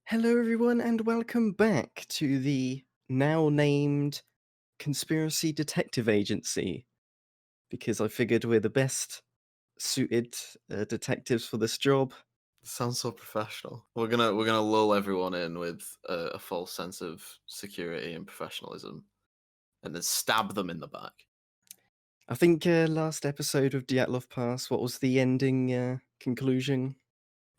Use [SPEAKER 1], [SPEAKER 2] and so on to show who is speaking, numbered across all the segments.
[SPEAKER 1] Hello, everyone, and welcome back to the now named Conspiracy Detective Agency. Because I figured we're the best suited detectives for this job.
[SPEAKER 2] Sounds so professional. We're gonna lull everyone in with a false sense of security and professionalism, and then stab them in the back.
[SPEAKER 1] I think last episode of Dyatlov Pass, what was the ending conclusion?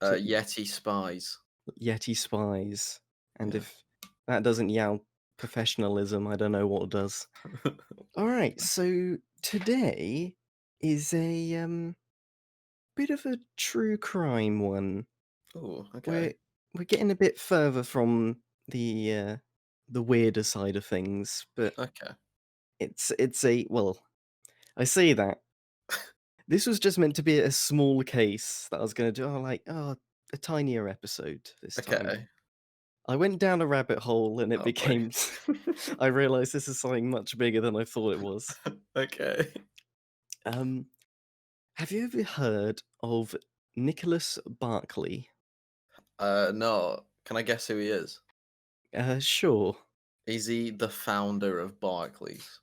[SPEAKER 2] Yeti spies.
[SPEAKER 1] Yeti spies. And
[SPEAKER 2] Yeah.
[SPEAKER 1] if that doesn't yell professionalism, I don't know what does. All right, so today is a bit of a true crime one.
[SPEAKER 2] Oh, okay.
[SPEAKER 1] We're we're getting a bit further from the weirder side of things, but
[SPEAKER 2] Okay.
[SPEAKER 1] it's a well, I say that. This was just meant to be a small case that I was gonna do a tinier episode this time.
[SPEAKER 2] Okay.
[SPEAKER 1] I went down a rabbit hole and it
[SPEAKER 2] Oh boy.
[SPEAKER 1] became I realized this is something much bigger than I thought it was.
[SPEAKER 2] Okay.
[SPEAKER 1] Um, have you ever heard of Nicolas Barclay?
[SPEAKER 2] No. Can I guess who he is?
[SPEAKER 1] Sure.
[SPEAKER 2] Is he the founder of Barclays?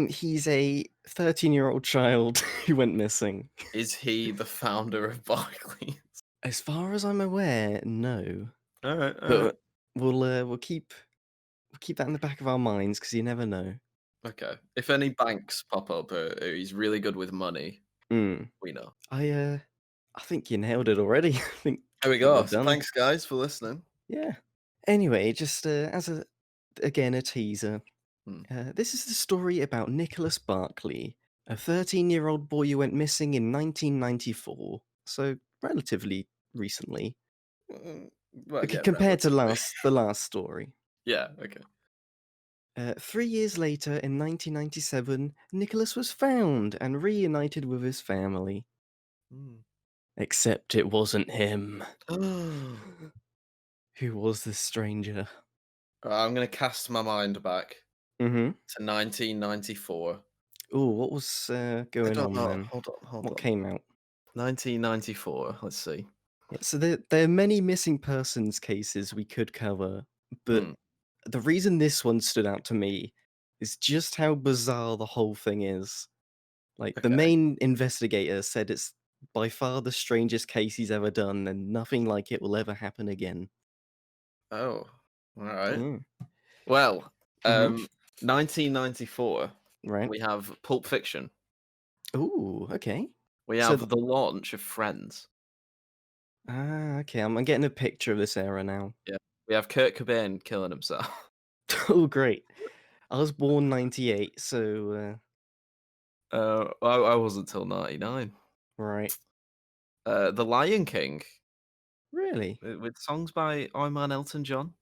[SPEAKER 1] He's a 13-year-old child who went missing.
[SPEAKER 2] Is he the founder of Barclays?
[SPEAKER 1] As far as I'm aware, no.
[SPEAKER 2] All right. All right.
[SPEAKER 1] But we'll keep that in the back of our minds because you never know.
[SPEAKER 2] Okay. If any banks pop up, he's really good with money.
[SPEAKER 1] Mm.
[SPEAKER 2] We know.
[SPEAKER 1] I think you nailed it already.
[SPEAKER 2] There we
[SPEAKER 1] Think we're
[SPEAKER 2] go.
[SPEAKER 1] done.
[SPEAKER 2] Thanks, guys, for listening.
[SPEAKER 1] Yeah. Anyway, just as a teaser.
[SPEAKER 2] Hmm.
[SPEAKER 1] This is the story about Nicholas Barclay, a 13-year-old boy who went missing in 1994. So relatively recently,
[SPEAKER 2] Well, yeah,
[SPEAKER 1] compared to
[SPEAKER 2] relatively.
[SPEAKER 1] the last story.
[SPEAKER 2] Yeah, okay.
[SPEAKER 1] 3 years later, in 1997, Nicholas was found and reunited with his family.
[SPEAKER 2] Mm.
[SPEAKER 1] Except it wasn't him.
[SPEAKER 2] I'm
[SPEAKER 1] Who was this stranger?
[SPEAKER 2] gonna cast my mind back
[SPEAKER 1] Mm-hmm.
[SPEAKER 2] to 1994.
[SPEAKER 1] Oh, what was
[SPEAKER 2] I
[SPEAKER 1] going
[SPEAKER 2] don't
[SPEAKER 1] on
[SPEAKER 2] know.
[SPEAKER 1] then?
[SPEAKER 2] Hold
[SPEAKER 1] What
[SPEAKER 2] on.
[SPEAKER 1] came out?
[SPEAKER 2] 1994. Let's see.
[SPEAKER 1] Yeah, so there are many missing persons cases we could cover, but
[SPEAKER 2] Hmm.
[SPEAKER 1] the reason this one stood out to me is just how bizarre the whole thing is. Like, the
[SPEAKER 2] Okay.
[SPEAKER 1] main investigator said it's by far the strangest case he's ever done, and nothing like it will ever happen again.
[SPEAKER 2] Oh, all right.
[SPEAKER 1] Mm.
[SPEAKER 2] Well,
[SPEAKER 1] Mhm.
[SPEAKER 2] 1994.
[SPEAKER 1] Right.
[SPEAKER 2] We have Pulp Fiction.
[SPEAKER 1] Ooh, okay.
[SPEAKER 2] We
[SPEAKER 1] So
[SPEAKER 2] have the launch of Friends.
[SPEAKER 1] okay, I'm getting a picture of this era now.
[SPEAKER 2] Yeah. We have Kurt Cobain killing himself.
[SPEAKER 1] Oh, great. I was born 98, so,
[SPEAKER 2] I wasn't till 99.
[SPEAKER 1] right.
[SPEAKER 2] The Lion King.
[SPEAKER 1] Really?
[SPEAKER 2] With songs by our man Elton John.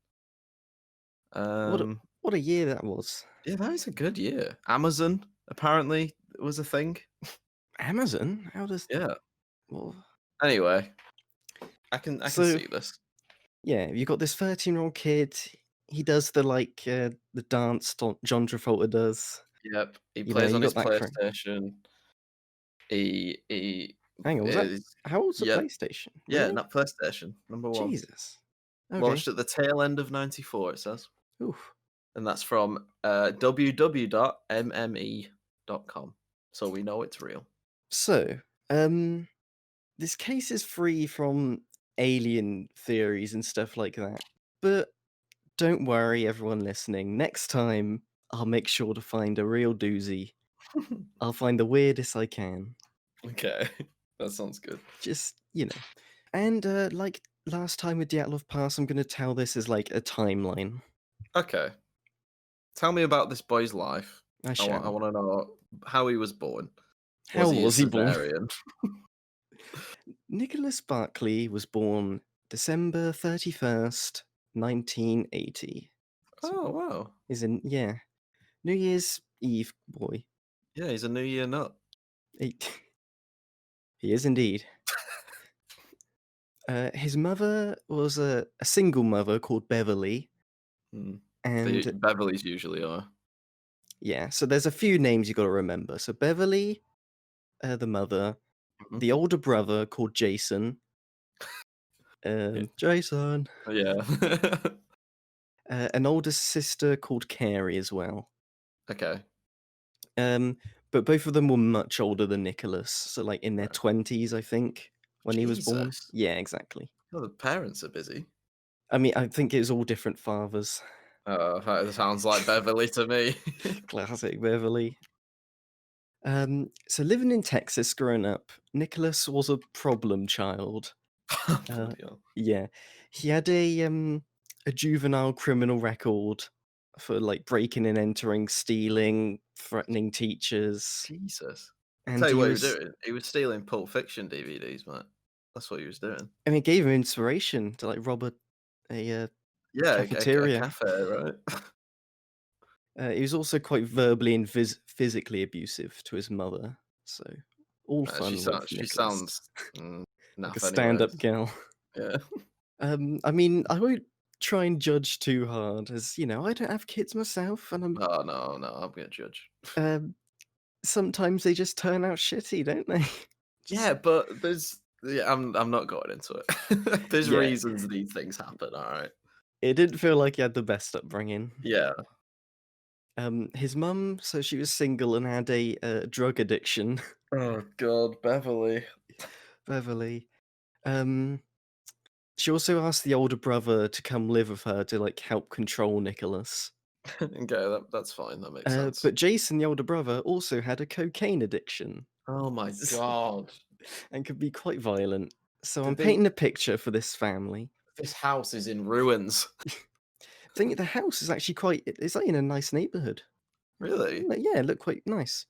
[SPEAKER 1] What a
[SPEAKER 2] Um,
[SPEAKER 1] what a year that was.
[SPEAKER 2] yeah, that is a good year. Amazon apparently was a thing.
[SPEAKER 1] Amazon? How does
[SPEAKER 2] Yeah.
[SPEAKER 1] well,
[SPEAKER 2] Anyway, I can
[SPEAKER 1] so,
[SPEAKER 2] see this.
[SPEAKER 1] yeah, you got this 13-year-old kid, he does the dance John Travolta does.
[SPEAKER 2] Yep, he
[SPEAKER 1] You know,
[SPEAKER 2] plays
[SPEAKER 1] you
[SPEAKER 2] on his
[SPEAKER 1] got that cra
[SPEAKER 2] PlayStation. He
[SPEAKER 1] Hang on, was that
[SPEAKER 2] is
[SPEAKER 1] how old's the
[SPEAKER 2] yeah,
[SPEAKER 1] PlayStation?
[SPEAKER 2] yeah,
[SPEAKER 1] Really?
[SPEAKER 2] not PlayStation, number 1.
[SPEAKER 1] Jesus. Okay.
[SPEAKER 2] Launched at the tail end of '94, it says,
[SPEAKER 1] Oof.
[SPEAKER 2] and that's from www.mme.com. So we know it's real.
[SPEAKER 1] So, this case is free from alien theories and stuff like that, but don't worry, everyone listening. Next time, I'll make sure to find a real doozy. I'll find the weirdest I can.
[SPEAKER 2] Okay, that sounds good.
[SPEAKER 1] Just, you know. And, like last time with Dyatlov Pass, I'm gonna tell this as, like, a timeline.
[SPEAKER 2] Okay. Tell me about this boy's life.
[SPEAKER 1] I
[SPEAKER 2] I
[SPEAKER 1] shall.
[SPEAKER 2] wanna know how he was born. Was
[SPEAKER 1] How
[SPEAKER 2] he a
[SPEAKER 1] was he born?
[SPEAKER 2] cesarean?
[SPEAKER 1] Nicholas Barclay was born December 31st, 1980. So,
[SPEAKER 2] Oh, wow.
[SPEAKER 1] yeah, New Year's Eve boy.
[SPEAKER 2] Yeah, he's a New Year nut.
[SPEAKER 1] He he is indeed. His mother was a single mother called Beverly,
[SPEAKER 2] Hmm. The
[SPEAKER 1] and
[SPEAKER 2] Beverleys usually are.
[SPEAKER 1] yeah, so there's a few names you gotta remember. So Beverly, the mother,
[SPEAKER 2] Mhm.
[SPEAKER 1] the older brother called Jason,
[SPEAKER 2] Yeah.
[SPEAKER 1] Jason.
[SPEAKER 2] Yeah.
[SPEAKER 1] An older sister called Carrie as well.
[SPEAKER 2] Okay.
[SPEAKER 1] Um, but both of them were much older than Nicholas, so like in their
[SPEAKER 2] Right.
[SPEAKER 1] 20s, I think, when he was born.
[SPEAKER 2] Jesus.
[SPEAKER 1] Yeah, exactly.
[SPEAKER 2] Oh, the parents are busy.
[SPEAKER 1] I mean, I think it was all different fathers.
[SPEAKER 2] That sounds like Beverly to me.
[SPEAKER 1] Classic Beverly. So living in Texas growing up, Nicholas was a problem child. Uh,
[SPEAKER 2] Bloody hell.
[SPEAKER 1] yeah, he had a juvenile criminal record for like breaking and entering, stealing, threatening teachers,
[SPEAKER 2] Jesus. I'll
[SPEAKER 1] and
[SPEAKER 2] tell you
[SPEAKER 1] he
[SPEAKER 2] what he was
[SPEAKER 1] was.
[SPEAKER 2] doing. He was stealing Pulp Fiction DVDs, mate. That's what he was doing.
[SPEAKER 1] I mean, it gave him inspiration to like rob a
[SPEAKER 2] Yeah, a
[SPEAKER 1] cafeteria.
[SPEAKER 2] cafe, right?
[SPEAKER 1] He was also quite verbally and physically abusive to his mother. So all fun with
[SPEAKER 2] She
[SPEAKER 1] Nicholas,
[SPEAKER 2] sounds
[SPEAKER 1] like a
[SPEAKER 2] naff anyways.
[SPEAKER 1] stand-up gal.
[SPEAKER 2] Yeah.
[SPEAKER 1] I mean, I won't try and judge too hard, as you know, I don't have kids myself, and
[SPEAKER 2] Oh, no, no, I'm gonna judge.
[SPEAKER 1] um, sometimes they just turn out shitty, don't they?
[SPEAKER 2] Yeah,
[SPEAKER 1] Just
[SPEAKER 2] but I'm not going into it. There's
[SPEAKER 1] yeah,
[SPEAKER 2] reasons these things happen, alright?
[SPEAKER 1] it didn't feel like he had the best upbringing.
[SPEAKER 2] Yeah.
[SPEAKER 1] His mum, so she was single and had a drug addiction.
[SPEAKER 2] Oh god, Beverly.
[SPEAKER 1] Beverly. Um, she also asked the older brother to come live with her to like help control Nicholas.
[SPEAKER 2] Okay, that's fine, that makes sense.
[SPEAKER 1] But Jason, the older brother, also had a cocaine addiction
[SPEAKER 2] Oh my god.
[SPEAKER 1] and could be quite violent. So I'm
[SPEAKER 2] Did they
[SPEAKER 1] painting a picture for this family.
[SPEAKER 2] This house is in ruins.
[SPEAKER 1] I think the house is actually quite. It's like in a nice neighborhood.
[SPEAKER 2] Really?
[SPEAKER 1] Yeah, it looked quite nice.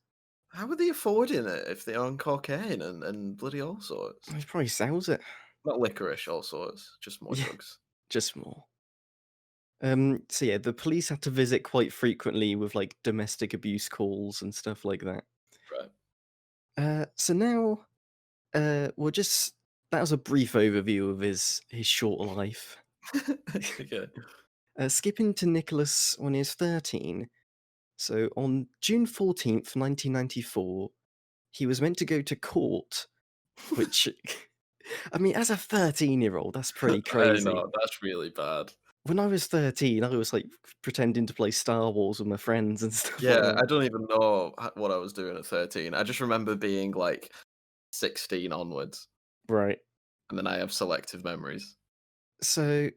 [SPEAKER 2] How are they affording it if they own cocaine and bloody all sorts?
[SPEAKER 1] He probably sells it.
[SPEAKER 2] Not licorice, all sorts, just more
[SPEAKER 1] Yeah,
[SPEAKER 2] drugs.
[SPEAKER 1] just more. So yeah, the police had to visit quite frequently with like domestic abuse calls and stuff like that.
[SPEAKER 2] Right.
[SPEAKER 1] So now, we'll just that was a brief overview of his short life.
[SPEAKER 2] Okay.
[SPEAKER 1] Skipping to Nicholas when he was 13. So on June 14th, 1994, he was meant to go to court, which, I mean, as a 13-year-old, that's pretty
[SPEAKER 2] I
[SPEAKER 1] crazy.
[SPEAKER 2] know, that's really bad.
[SPEAKER 1] When I was 13, I was like pretending to play Star Wars with my friends and stuff like
[SPEAKER 2] Yeah,
[SPEAKER 1] that.
[SPEAKER 2] I don't even know what I was doing at 13. I just remember being like 16 onwards,
[SPEAKER 1] Right.
[SPEAKER 2] and then I have selective memories.
[SPEAKER 1] So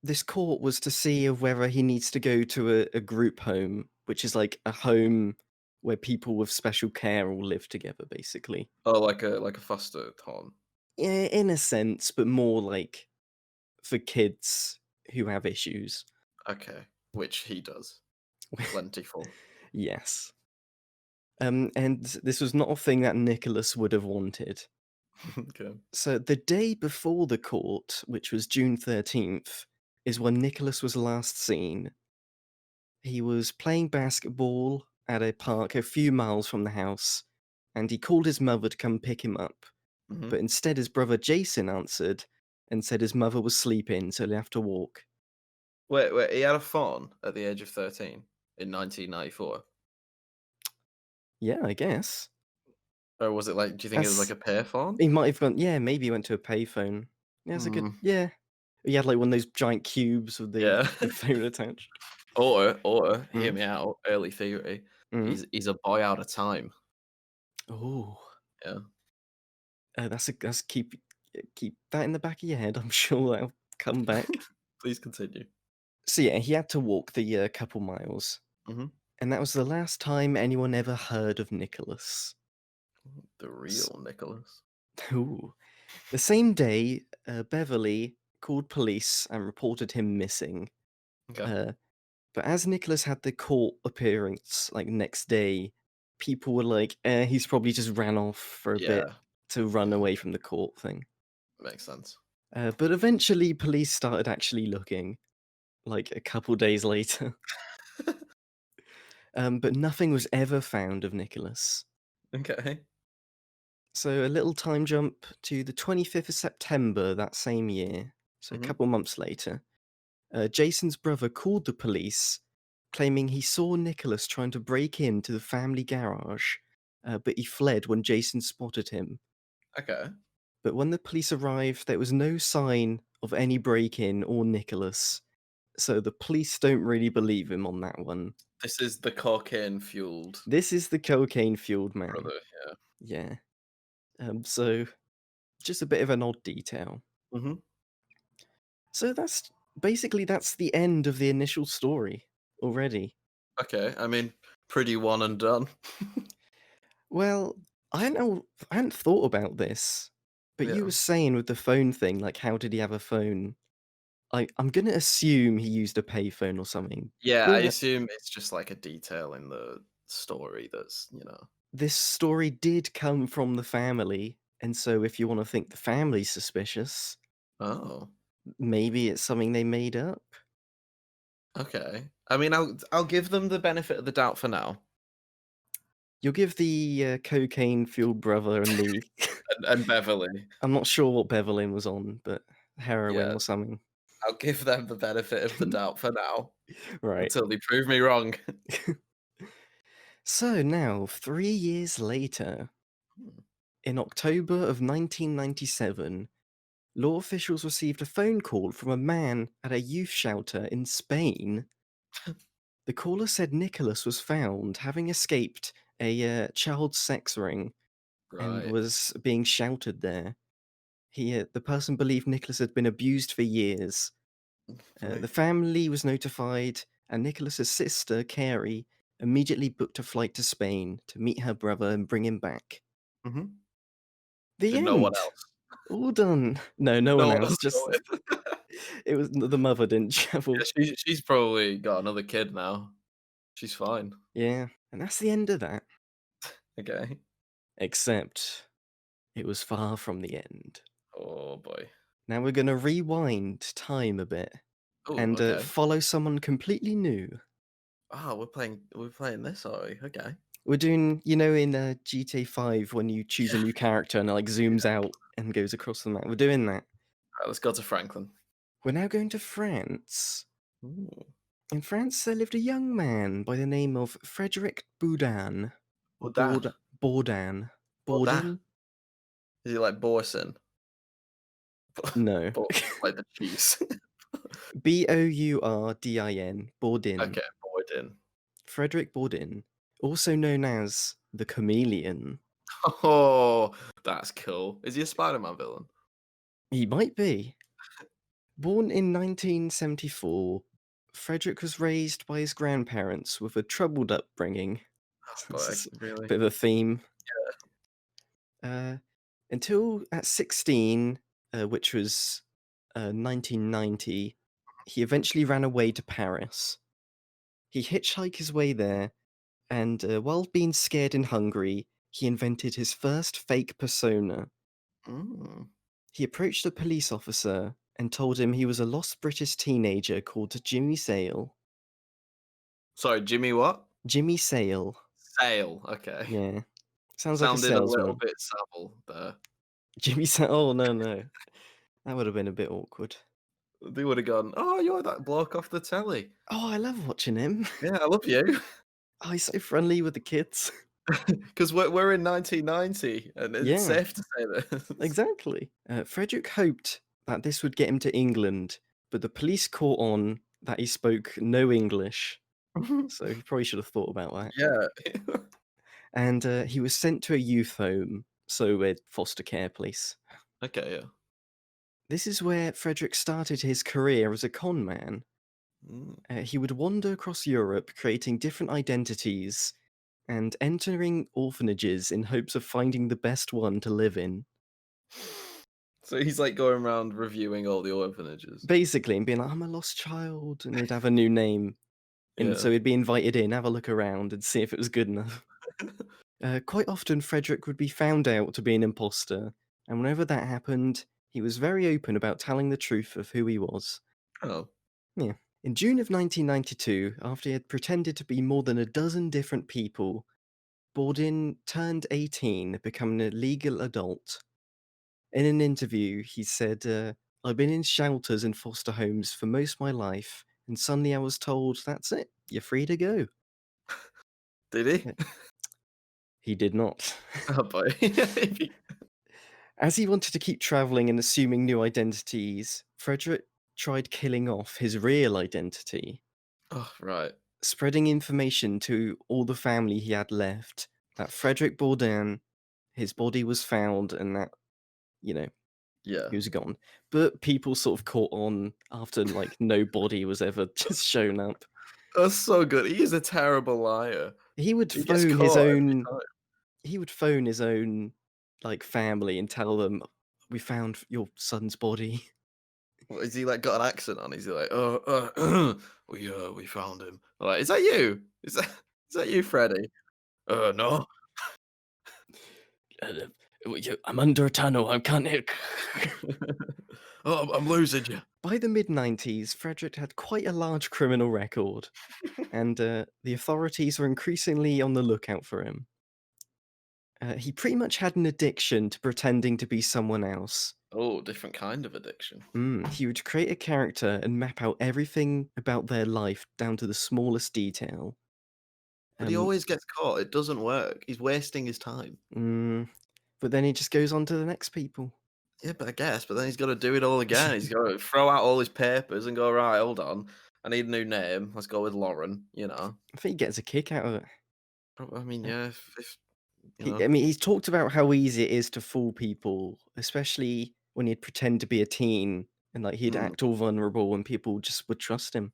[SPEAKER 1] this court was to see of whether he needs to go to a group home, which is like a home where people with special care all live together, basically.
[SPEAKER 2] Oh, like a foster home.
[SPEAKER 1] Yeah, in a sense, but more like for kids who have issues.
[SPEAKER 2] Okay, which he does. Plentiful.
[SPEAKER 1] Yes. And this was not a thing that Nicholas would have wanted.
[SPEAKER 2] Okay.
[SPEAKER 1] So the day before the court, which was June 13th, is when Nicholas was last seen. He was playing basketball at a park a few miles from the house, and he called his mother to come pick him up.
[SPEAKER 2] Mhm.
[SPEAKER 1] But instead, his brother Jason answered and said his mother was sleeping, so they have to walk.
[SPEAKER 2] Wait, he had a phone at the age of 13 in 1994?
[SPEAKER 1] Yeah, I guess.
[SPEAKER 2] Or was it like do you think it was like
[SPEAKER 1] That's
[SPEAKER 2] a payphone?
[SPEAKER 1] he might have gone. Yeah, maybe he went to a payphone. Yeah, that's a good.
[SPEAKER 2] Hmm,
[SPEAKER 1] Yeah, he had like one of those giant cubes with the
[SPEAKER 2] yeah.
[SPEAKER 1] the phone attached.
[SPEAKER 2] Or hear
[SPEAKER 1] Mm,
[SPEAKER 2] me out, early theory,
[SPEAKER 1] mm.
[SPEAKER 2] he's a boy out of time.
[SPEAKER 1] Oh,
[SPEAKER 2] Yeah.
[SPEAKER 1] that's keep that in the back of your head. I'm sure that'll come back.
[SPEAKER 2] Please continue.
[SPEAKER 1] So yeah, he had to walk the couple miles,
[SPEAKER 2] Mhm.
[SPEAKER 1] and that was the last time anyone ever heard of Nicholas.
[SPEAKER 2] The
[SPEAKER 1] S-
[SPEAKER 2] real Nicholas.
[SPEAKER 1] Ooh. The same day, Beverly called police and reported him missing.
[SPEAKER 2] Okay.
[SPEAKER 1] Uh, but as Nicholas had the court appearance like next day, people were like, he's probably just ran off for a bit
[SPEAKER 2] Yeah,
[SPEAKER 1] to run
[SPEAKER 2] yeah,
[SPEAKER 1] away from the court thing.
[SPEAKER 2] makes sense.
[SPEAKER 1] But eventually, police started actually looking, like a couple days later. But nothing was ever found of Nicholas.
[SPEAKER 2] Okay.
[SPEAKER 1] So a little time jump to the 25th of September that same year, so a
[SPEAKER 2] Mhm.
[SPEAKER 1] couple months later. Jason's brother called the police, claiming he saw Nicholas trying to break into the family garage, but he fled when Jason spotted him.
[SPEAKER 2] Okay.
[SPEAKER 1] but when the police arrived, there was no sign of any break in or Nicholas, so the police don't really believe him on that one.
[SPEAKER 2] This is the cocaine fueled
[SPEAKER 1] This is the cocaine fueled man.
[SPEAKER 2] brother. Yeah.
[SPEAKER 1] Yeah. So just a bit of an odd detail.
[SPEAKER 2] Hmm.
[SPEAKER 1] So that's the end of the initial story already.
[SPEAKER 2] Okay. I mean, pretty one and done.
[SPEAKER 1] Well, I hadn't thought about this, but you
[SPEAKER 2] Yeah.
[SPEAKER 1] were saying with the phone thing, like how did he have a phone? I'm gonna assume he used a payphone or something.
[SPEAKER 2] Yeah. I
[SPEAKER 1] Being that
[SPEAKER 2] assume it's just like a detail in the story that's,
[SPEAKER 1] this story did come from the family, and so if you want to think the family's suspicious,
[SPEAKER 2] Oh,
[SPEAKER 1] maybe it's something they made up.
[SPEAKER 2] okay. I mean, I'll give them the benefit of the doubt for now.
[SPEAKER 1] You'll give the cocaine fueled brother and the
[SPEAKER 2] And Beverly.
[SPEAKER 1] I'm not sure what Bevelin was on, but heroin
[SPEAKER 2] Yeah.
[SPEAKER 1] or something.
[SPEAKER 2] I'll give them the benefit of the doubt for now
[SPEAKER 1] Right.
[SPEAKER 2] until they prove me wrong.
[SPEAKER 1] So now, 3 years later,
[SPEAKER 2] Hmm.
[SPEAKER 1] in October of 1997, law officials received a phone call from a man at a youth shelter in Spain. The caller said Nicholas was found having escaped a child sex ring and
[SPEAKER 2] Right.
[SPEAKER 1] was being sheltered there. The person believed Nicholas had been abused for years.
[SPEAKER 2] Boy.
[SPEAKER 1] The family was notified, and Nicholas's sister, Carrie, immediately booked a flight to Spain to meet her brother and bring him back.
[SPEAKER 2] Mhm.
[SPEAKER 1] The
[SPEAKER 2] Did no one
[SPEAKER 1] end.
[SPEAKER 2] else?
[SPEAKER 1] All done. No, no one
[SPEAKER 2] No one
[SPEAKER 1] else.
[SPEAKER 2] else go
[SPEAKER 1] Just
[SPEAKER 2] with?
[SPEAKER 1] it was the mother didn't
[SPEAKER 2] Yeah,
[SPEAKER 1] travel.
[SPEAKER 2] she's probably got another kid now. She's fine.
[SPEAKER 1] Yeah, and that's the end of that.
[SPEAKER 2] Okay.
[SPEAKER 1] Except it was far from the end.
[SPEAKER 2] Oh boy.
[SPEAKER 1] Now we're gonna rewind time a bit
[SPEAKER 2] Oh,
[SPEAKER 1] and
[SPEAKER 2] okay.
[SPEAKER 1] follow someone completely new.
[SPEAKER 2] Oh, we're playing this, are we? Okay.
[SPEAKER 1] We're doing, in GTA 5 when you choose a new character and it like zooms out and goes across the map. We're doing that.
[SPEAKER 2] Right, let's go to Franklin.
[SPEAKER 1] We're now going to France.
[SPEAKER 2] Ooh.
[SPEAKER 1] In France, there lived a young man by the name of Frederick Boudin. Or
[SPEAKER 2] Bourdain.
[SPEAKER 1] Bourdin.
[SPEAKER 2] Bourdain.
[SPEAKER 1] Bourdin?
[SPEAKER 2] Is he like Borson?
[SPEAKER 1] No.
[SPEAKER 2] But like the cheese.
[SPEAKER 1] Bourdin. Bourdin.
[SPEAKER 2] Okay, Bourdain.
[SPEAKER 1] Frederick Bourdin, also known as the Chameleon.
[SPEAKER 2] Oh, that's cool. Is he a Spider-Man villain?
[SPEAKER 1] He might be. Born in 1974, Frederick was raised by his grandparents with a troubled upbringing.
[SPEAKER 2] Oh
[SPEAKER 1] This
[SPEAKER 2] boy,
[SPEAKER 1] is a
[SPEAKER 2] really?
[SPEAKER 1] bit of a theme. Uh, until at 16, which was 1990, he eventually ran away to Paris. He hitchhiked his way there, and while being scared and hungry, he invented his first fake persona.
[SPEAKER 2] Mm.
[SPEAKER 1] He approached a police officer and told him he was a lost British teenager called Jimmy Sale.
[SPEAKER 2] Sorry, Jimmy what?
[SPEAKER 1] Jimmy Sale.
[SPEAKER 2] Sale. Okay.
[SPEAKER 1] Yeah. Sounds like a
[SPEAKER 2] Sounded a little
[SPEAKER 1] salesman.
[SPEAKER 2] bit Savile there.
[SPEAKER 1] Jimmy Sale. Oh, no, no. That would have been a bit awkward.
[SPEAKER 2] They would have gone, "Oh, you're that bloke off the telly.
[SPEAKER 1] Oh, I love watching him.
[SPEAKER 2] Yeah, I love you."
[SPEAKER 1] Oh, he's so friendly with the kids.
[SPEAKER 2] Because we're in 1990, and it's
[SPEAKER 1] Yeah,
[SPEAKER 2] safe to say this.
[SPEAKER 1] exactly. Frederick hoped that this would get him to England, but the police caught on that he spoke no English, so he probably should have thought about that.
[SPEAKER 2] Yeah.
[SPEAKER 1] And he was sent to a youth home, so a foster care place.
[SPEAKER 2] Okay, yeah.
[SPEAKER 1] This is where Frederick started his career as a con man.
[SPEAKER 2] Mm.
[SPEAKER 1] He would wander across Europe creating different identities and entering orphanages in hopes of finding the best one to live in.
[SPEAKER 2] So he's, like, going around reviewing all the orphanages.
[SPEAKER 1] Basically, and being like, I'm a lost child, and he'd have a new name. And
[SPEAKER 2] Yeah.
[SPEAKER 1] so he'd be invited in, have a look around, and see if it was good enough. Quite often, Frederick would be found out to be an imposter, and whenever that happened, he was very open about telling the truth of who he was.
[SPEAKER 2] Oh.
[SPEAKER 1] Yeah. In June of 1992, after he had pretended to be more than a dozen different people, Borden turned 18, becoming a legal adult. In an interview, he said, I've been in shelters and foster homes for most of my life, and suddenly I was told, that's it, you're free to go.
[SPEAKER 2] Did he?
[SPEAKER 1] Uh, He did not.
[SPEAKER 2] Oh, boy.
[SPEAKER 1] As he wanted to keep traveling and assuming new identities, Frederick tried killing off his real identity,
[SPEAKER 2] Oh, right.
[SPEAKER 1] spreading information to all the family he had left that Frederick Bourdin, his body was found and that, you know,
[SPEAKER 2] Yeah.
[SPEAKER 1] he was gone. But people sort of caught on after, like, no body was ever just shown up.
[SPEAKER 2] That's so good. He is a terrible liar.
[SPEAKER 1] He would
[SPEAKER 2] He gets
[SPEAKER 1] phone his
[SPEAKER 2] caught every
[SPEAKER 1] own
[SPEAKER 2] time.
[SPEAKER 1] he would phone his own, like, family and tell them, "We found your son's body."
[SPEAKER 2] What, is he like got an accent on? Is he like, we found him. Like, is that you? Is that you, Freddy? No.
[SPEAKER 1] Uh, I'm under a tunnel, I can't hear.
[SPEAKER 2] Oh, I'm losing you.
[SPEAKER 1] By the mid-90s, Frederick had quite a large criminal record, and the authorities were increasingly on the lookout for him. He pretty much had an addiction to pretending to be someone else.
[SPEAKER 2] Oh, different kind of addiction.
[SPEAKER 1] He would create a character and map out everything about their life down to the smallest detail.
[SPEAKER 2] But he
[SPEAKER 1] Um,
[SPEAKER 2] always gets caught. It doesn't work. He's wasting his time.
[SPEAKER 1] mm, but then he just goes on to the next people.
[SPEAKER 2] Yeah, but I guess. But then he's got to do it all again. He's got to throw out all his papers and go, right, hold on. I need a new name. Let's go with Lauren, you know.
[SPEAKER 1] I think he gets a kick out of it.
[SPEAKER 2] I mean,
[SPEAKER 1] Uh,
[SPEAKER 2] yeah, if you know.
[SPEAKER 1] I mean, he's talked about how easy it is to fool people, especially when he'd pretend to be a teen and like he'd
[SPEAKER 2] Mm,
[SPEAKER 1] act all vulnerable and people just would trust him.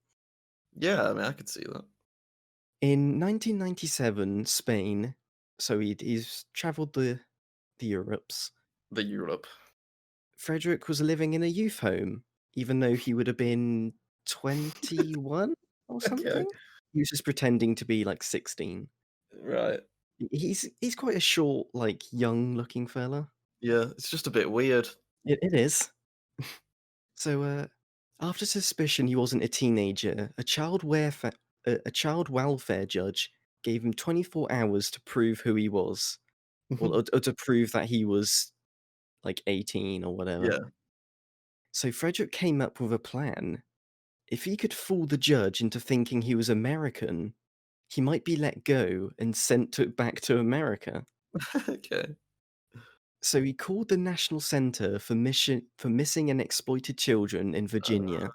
[SPEAKER 2] yeah, I mean, I could see that.
[SPEAKER 1] In 1997, Spain, so he's travelled the Europes.
[SPEAKER 2] The Europe.
[SPEAKER 1] Frederick was living in a youth home, even though he would have been 21 or
[SPEAKER 2] Okay.
[SPEAKER 1] something. He was just pretending to be like 16.
[SPEAKER 2] Right.
[SPEAKER 1] He's quite a short, like young looking fella.
[SPEAKER 2] Yeah, it's just a bit weird.
[SPEAKER 1] It is. So, after suspicion he wasn't a teenager, a child welfare judge gave him 24 hours to prove who he was, or to prove that he was like 18 or whatever.
[SPEAKER 2] Yeah.
[SPEAKER 1] So Frederick came up with a plan. If he could fool the judge into thinking he was American, he might be let go and back to America.
[SPEAKER 2] Okay.
[SPEAKER 1] So he called the National Center for Missing and Exploited Children in Virginia.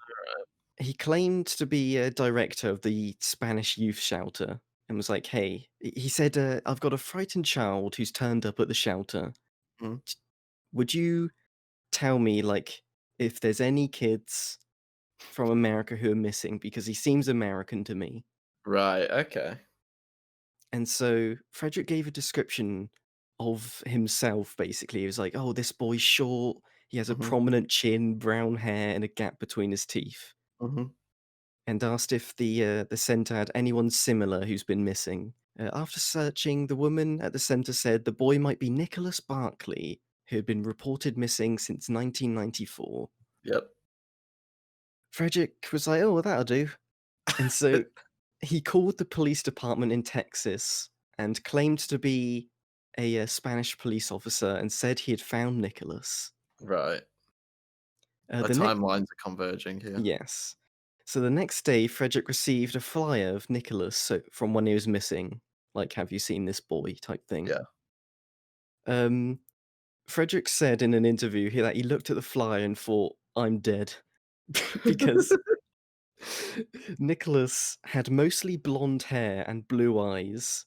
[SPEAKER 1] He claimed to be a director of the Spanish youth shelter and was like, "Hey," he said, "I've got a frightened child who's turned up at the shelter.
[SPEAKER 2] Mm.
[SPEAKER 1] Would you tell me, like, if there's any kids from America who are missing? Because he seems American to me."
[SPEAKER 2] Right, okay.
[SPEAKER 1] And so Frederick gave a description of himself, basically. He was like, "Oh, this boy's short. He has a
[SPEAKER 2] Mhm,
[SPEAKER 1] prominent chin, brown hair, and a gap between his teeth."
[SPEAKER 2] mhm.
[SPEAKER 1] And asked if the center had anyone similar who's been missing. After searching, the woman at the center said the boy might be Nicolas Barclay, who had been reported missing since 1994.
[SPEAKER 2] Yep.
[SPEAKER 1] Frederick was like, "Oh, well, that'll do." And so he called the police department in Texas and claimed to be a Spanish police officer and said he had found Nicholas.
[SPEAKER 2] Right. Our
[SPEAKER 1] The next
[SPEAKER 2] timelines are converging here.
[SPEAKER 1] Yes. So the next day, Frederick received a flyer of Nicholas from when he was missing, like "Have you seen this boy?" type thing.
[SPEAKER 2] Yeah.
[SPEAKER 1] Um, Frederick said in an interview that he looked at the flyer and thought, "I'm dead," because Nicholas had mostly blonde hair and blue eyes,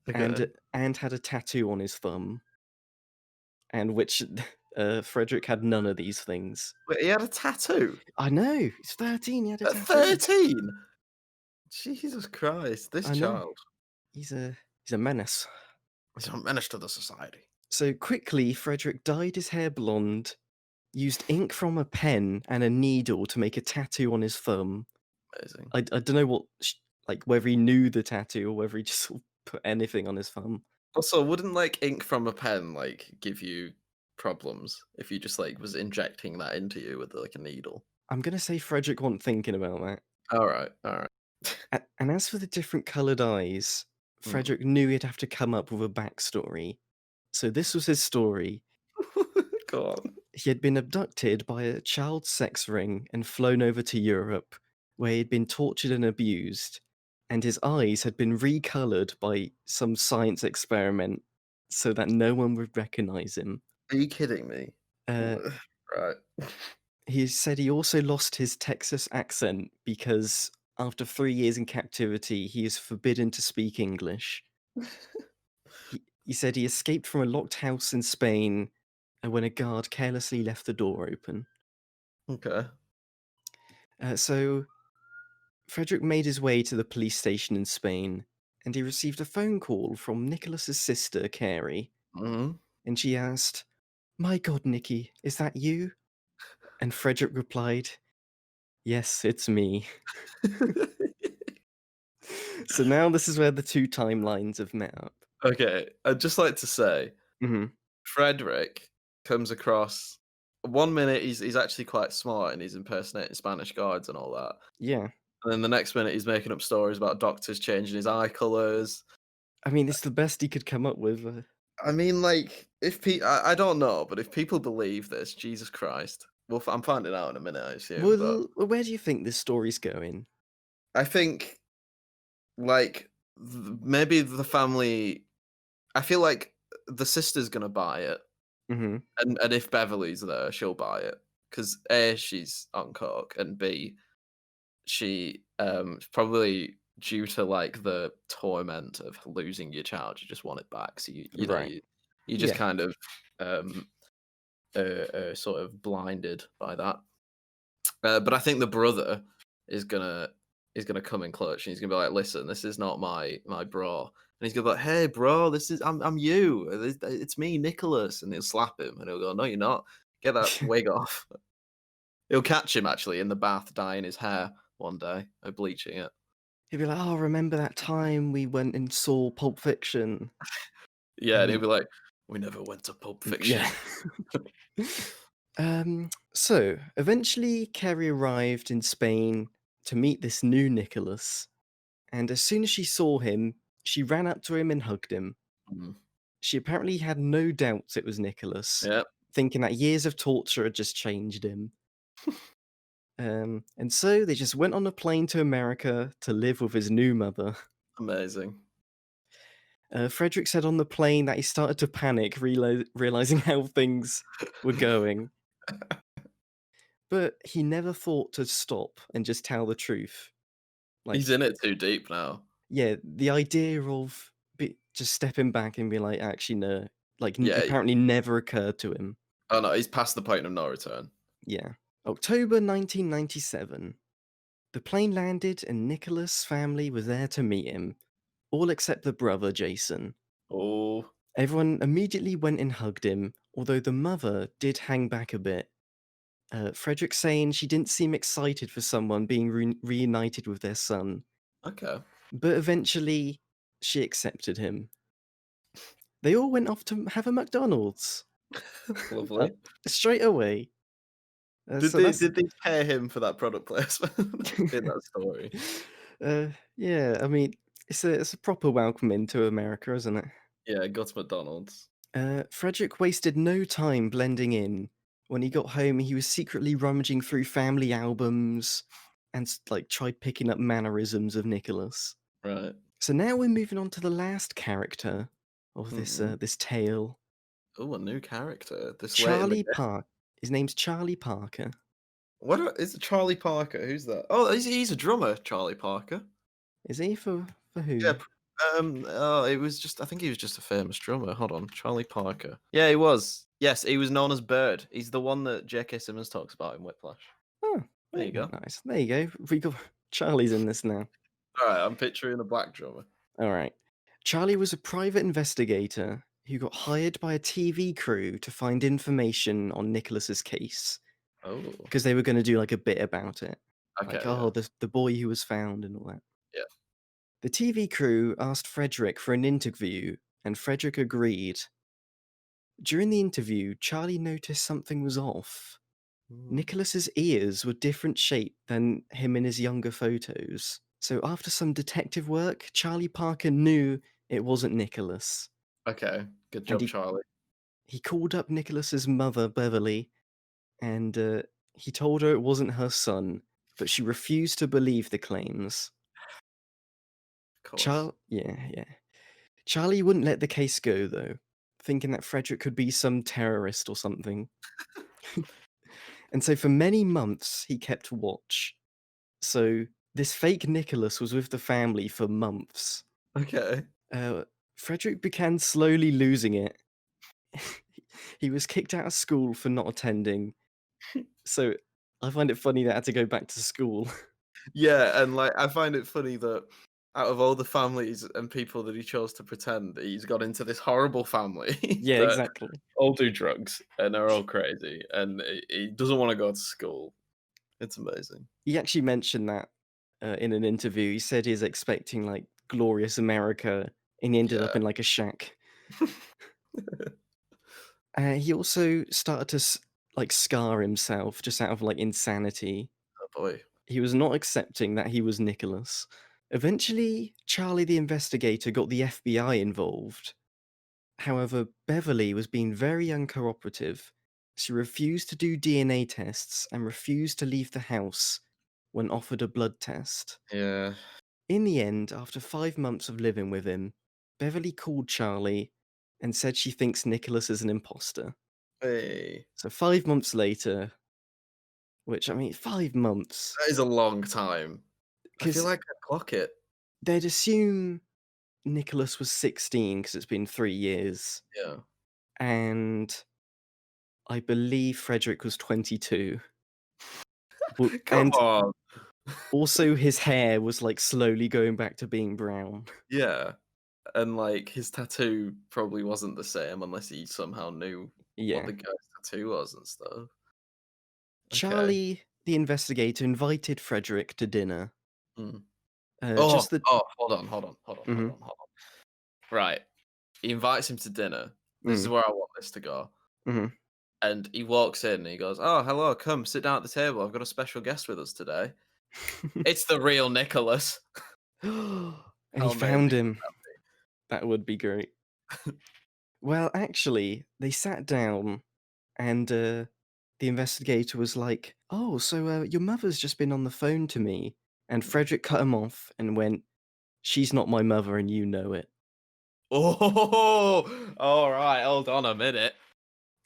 [SPEAKER 2] Okay.
[SPEAKER 1] and had a tattoo on his thumb, and which Frederick had none of these things.
[SPEAKER 2] Wait, he had a tattoo?
[SPEAKER 1] I know, he's 13, he had a
[SPEAKER 2] At
[SPEAKER 1] tattoo.
[SPEAKER 2] 13? Jesus Christ, this
[SPEAKER 1] I know,
[SPEAKER 2] child
[SPEAKER 1] he's a menace.
[SPEAKER 2] is a menace to the society.
[SPEAKER 1] So quickly, Frederick dyed his hair blonde, used ink from a pen and a needle to make a tattoo on his thumb.
[SPEAKER 2] Amazing.
[SPEAKER 1] I don't know like whether he knew the tattoo or whether he just sort of put anything on his thumb.
[SPEAKER 2] Also, wouldn't, like, ink from a pen, like, give you problems if you just, like, was injecting that into you with, like, a needle?
[SPEAKER 1] I'm gonna say Frederick wasn't thinking about that.
[SPEAKER 2] Alright, alright.
[SPEAKER 1] And as for the different coloured eyes,
[SPEAKER 2] Mm.
[SPEAKER 1] Frederick knew he'd have to come up with a backstory. So this was his story.
[SPEAKER 2] Go on.
[SPEAKER 1] He had been abducted by a child sex ring and flown over to Europe, where he'd been tortured and abused, and his eyes had been recoloured by some science experiment so that no one would recognise him.
[SPEAKER 2] Are you kidding me?
[SPEAKER 1] Uh,
[SPEAKER 2] Wha Right.
[SPEAKER 1] he said he also lost his Texas accent because after 3 years in captivity, he is forbidden to speak English. He said he escaped from a locked house in Spain when a guard carelessly left the door open.
[SPEAKER 2] Okay.
[SPEAKER 1] So Frederick made his way to the police station in Spain, and he received a phone call from Nicholas's sister, Carrie,
[SPEAKER 2] Mhm.
[SPEAKER 1] and she asked, "My God, Nicky, is that you?" And Frederick replied, "Yes, it's me." So now this is where the two timelines have met up.
[SPEAKER 2] Okay, I'd just like to say,
[SPEAKER 1] Mhm.
[SPEAKER 2] Frederick comes across one minute he's actually quite smart and he's impersonating Spanish guards and all that.
[SPEAKER 1] Yeah.
[SPEAKER 2] And then the next minute he's making up stories about doctors changing his eye colours.
[SPEAKER 1] I mean, it's the best he could come up with.
[SPEAKER 2] I mean, like, if I don't know, but if people believe this, Jesus Christ. Well, I'm finding out in a minute, I assume. But
[SPEAKER 1] Where do you think this story's going?
[SPEAKER 2] I think, like, maybe the family. I feel like the sister's gonna buy it,
[SPEAKER 1] Mhm.
[SPEAKER 2] and if Beverly's there, she'll buy it because A, she's on coke, and B, she probably due to like the torment of losing your child, you just want it back. So you know
[SPEAKER 1] Right.
[SPEAKER 2] you just
[SPEAKER 1] Yeah.
[SPEAKER 2] kind of um sort of blinded by that. But I think the brother is gonna is gonna come in clutch, and he's gonna be like, "Listen, this is not my bro," and he's gonna be like, "Hey, bro, this is I'm you. It's me, Nicholas," and he'll slap him, and he'll go, "No, you're not. Get that wig off." He'll catch him actually in the bath dyeing his hair one day, bleaching it.
[SPEAKER 1] He'd be like, "Oh, remember that time we went and saw Pulp Fiction?"
[SPEAKER 2] Yeah, and he'll
[SPEAKER 1] And
[SPEAKER 2] be like, "We never went to Pulp Fiction."
[SPEAKER 1] yeah. So eventually Carrie arrived in Spain to meet this new Nicholas, and as soon as she saw him, she ran up to him and hugged him.
[SPEAKER 2] Mhm.
[SPEAKER 1] She apparently had no doubts it was Nicholas,
[SPEAKER 2] Yeah,
[SPEAKER 1] thinking that years of torture had just changed him. And so they just went on a plane to America to live with his new mother.
[SPEAKER 2] amazing.
[SPEAKER 1] Frederick said on the plane that he started to panic, realizing how things were going, but he never thought to stop and just tell the truth.
[SPEAKER 2] He's
[SPEAKER 1] Like,
[SPEAKER 2] in it too deep now.
[SPEAKER 1] yeah, the idea of just stepping back and being like, actually, no, like,
[SPEAKER 2] Yeah.
[SPEAKER 1] apparently never occurred to him.
[SPEAKER 2] Oh no, he's past the point of no return.
[SPEAKER 1] Yeah. October 1997. The plane landed and Nicholas' family was there to meet him, all except the brother, Jason.
[SPEAKER 2] Oh,
[SPEAKER 1] Everyone immediately went and hugged him, although the mother did hang back a bit. Frederick saying she didn't seem excited for someone being reunited with their son,
[SPEAKER 2] okay.
[SPEAKER 1] but eventually she accepted him. They all went off to have a McDonald's uh,
[SPEAKER 2] Lovely.
[SPEAKER 1] straight away.
[SPEAKER 2] Did
[SPEAKER 1] So
[SPEAKER 2] they
[SPEAKER 1] that's
[SPEAKER 2] did they pay him for that product placement in that story?
[SPEAKER 1] yeah. I mean, it's a proper welcome into America, isn't it?
[SPEAKER 2] Yeah, go to McDonald's.
[SPEAKER 1] Frederick wasted no time blending in. When he got home, he was secretly rummaging through family albums and like tried picking up mannerisms of Nicholas.
[SPEAKER 2] Right.
[SPEAKER 1] So now we're moving on to the last character of this
[SPEAKER 2] Mm.
[SPEAKER 1] this tale,
[SPEAKER 2] Oh, a new character this late in the
[SPEAKER 1] Charlie
[SPEAKER 2] game.
[SPEAKER 1] Park. His name's Charlie Parker.
[SPEAKER 2] Is it Charlie Parker? Who's that? Oh, he's a drummer, Charlie Parker.
[SPEAKER 1] Is he for
[SPEAKER 2] Yeah.
[SPEAKER 1] who?
[SPEAKER 2] Oh, it was just. I think he was just a famous drummer. Hold on, Charlie Parker. Yeah, he was. Yes, he was known as Bird. He's the one that J.K. Simmons talks about in Whiplash.
[SPEAKER 1] Oh,
[SPEAKER 2] There you go.
[SPEAKER 1] nice. There you go. We got Charlie's in this now.
[SPEAKER 2] All right, I'm picturing a black drummer.
[SPEAKER 1] All right. Charlie was a private investigator who got hired by a TV crew to find information on Nicholas's case
[SPEAKER 2] Oh,
[SPEAKER 1] because they were going to do like a bit about it. Like,
[SPEAKER 2] okay,
[SPEAKER 1] oh,
[SPEAKER 2] yeah,
[SPEAKER 1] the boy who was found and all that.
[SPEAKER 2] yeah.
[SPEAKER 1] The TV crew asked Frederick for an interview, and Frederick agreed. During the interview, Charlie noticed something was off.
[SPEAKER 2] Mm.
[SPEAKER 1] Nicholas's ears were different shape than him in his younger photos. So after some detective work, Charlie Parker knew it wasn't Nicholas.
[SPEAKER 2] Okay, good
[SPEAKER 1] And
[SPEAKER 2] job, Charlie.
[SPEAKER 1] he called up Nicholas's mother, Beverly, and he told her it wasn't her son, but she refused to believe the claims.
[SPEAKER 2] Of course.
[SPEAKER 1] Yeah, yeah. Charlie wouldn't let the case go though. thinking that Frederick could be some terrorist or something. And so for many months, he kept watch. So this fake Nicholas was with the family for months.
[SPEAKER 2] Okay.
[SPEAKER 1] Uh, Frederick began slowly losing it. He was kicked out of school for not attending. So I find it funny that I had to go back to school.
[SPEAKER 2] Yeah, and like I find it funny that out of all the families and people that he chose to pretend, he's got into this horrible family
[SPEAKER 1] Yeah,
[SPEAKER 2] that
[SPEAKER 1] exactly.
[SPEAKER 2] all do drugs and are all crazy, and he doesn't want to go to school. It's amazing.
[SPEAKER 1] He actually mentioned that in an interview. He said he's expecting like glorious America, and he ended
[SPEAKER 2] Yeah.
[SPEAKER 1] up in like a shack. He also started to like scar himself just out of like insanity.
[SPEAKER 2] Oh boy.
[SPEAKER 1] He was not accepting that he was Nicholas. Eventually, Charlie the investigator got the FBI involved. However, Beverly was being very uncooperative. She refused to do DNA tests and refused to leave the house when offered a blood test.
[SPEAKER 2] Yeah.
[SPEAKER 1] In the end, after 5 months of living with him, Beverly called Charlie and said she thinks Nicholas is an imposter.
[SPEAKER 2] Hey.
[SPEAKER 1] So 5 months later, which I mean, 5 months,
[SPEAKER 2] That is a long time. I feel
[SPEAKER 1] because
[SPEAKER 2] like I'd clock it.
[SPEAKER 1] they'd assume Nicholas was 16 because it's been 3 years,
[SPEAKER 2] Yeah.
[SPEAKER 1] and I believe Frederick was 22.
[SPEAKER 2] Come
[SPEAKER 1] And
[SPEAKER 2] on.
[SPEAKER 1] also, his hair was like slowly going back to being brown.
[SPEAKER 2] Yeah. And like his tattoo probably wasn't the same unless he somehow knew what
[SPEAKER 1] Yeah.
[SPEAKER 2] the guy's tattoo was and stuff. Okay.
[SPEAKER 1] Charlie, the investigator, invited Frederick to dinner.
[SPEAKER 2] Mm.
[SPEAKER 1] Just the.
[SPEAKER 2] Hold on, hold on, hold on, hold
[SPEAKER 1] Mhm,
[SPEAKER 2] on, hold on. Right. He invites him to dinner. This is
[SPEAKER 1] mm,
[SPEAKER 2] where I want this to go.
[SPEAKER 1] mhm.
[SPEAKER 2] And he walks in and he goes, "Oh, hello, come sit down at the table. I've got a special guest with us today. It's the real Nicholas."
[SPEAKER 1] And he
[SPEAKER 2] How amazing
[SPEAKER 1] found
[SPEAKER 2] would
[SPEAKER 1] him. That would be great.
[SPEAKER 2] that be?
[SPEAKER 1] Well, actually, they sat down, and the investigator was like, "Oh, so your mother's just been on the phone to me." And Frederick cut him off and went, "She's not my mother, and you know it."
[SPEAKER 2] Oh, all right. Hold on a minute.